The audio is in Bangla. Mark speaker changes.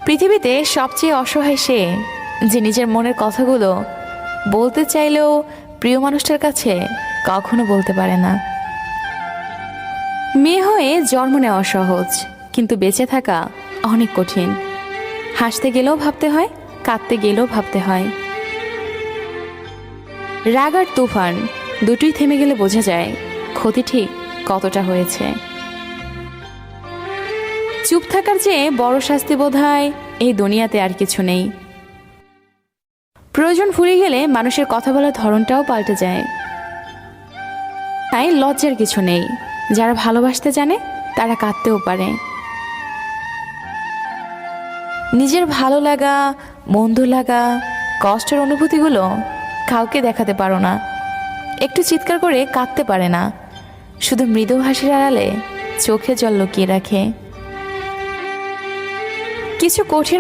Speaker 1: পৃথিবীতে সবচেয়ে অসহায় সে, যে নিজের মনের কথাগুলো বলতে চাইলেও প্রিয় মানুষটার কাছে কখনো বলতে পারে না। মেয়ে হয়ে জন্ম নেওয়া সহজ, কিন্তু বেঁচে থাকা অনেক কঠিন। হাসতে গেলেও ভাবতে হয়, কাঁদতে গেলেও ভাবতে হয়। রাগ আর তুফান দুটোই থেমে গেলে বোঝা যায় ক্ষতি ঠিক কতটা হয়েছে। চুপ থাকার চেয়ে বড় শাস্তি বোধহয় এই দুনিয়াতে আর কিছু নেই। প্রয়োজন ফুরিয়ে গেলে মানুষের কথা বলার ধরনটাও পাল্টে যায়। তাই লজ্জার কিছু নেই। যারা ভালোবাসতে জানে তারা কাঁদতেও পারে। নিজের ভালো লাগা, মন্দ লাগা, কষ্টের অনুভূতিগুলো কাউকে দেখাতে পারো না। একটু চিৎকার করে কাঁদতে পারে না, শুধু মৃদু হাসির আড়ালে চোখে জল লুকিয়ে রাখে। কিছু কঠিন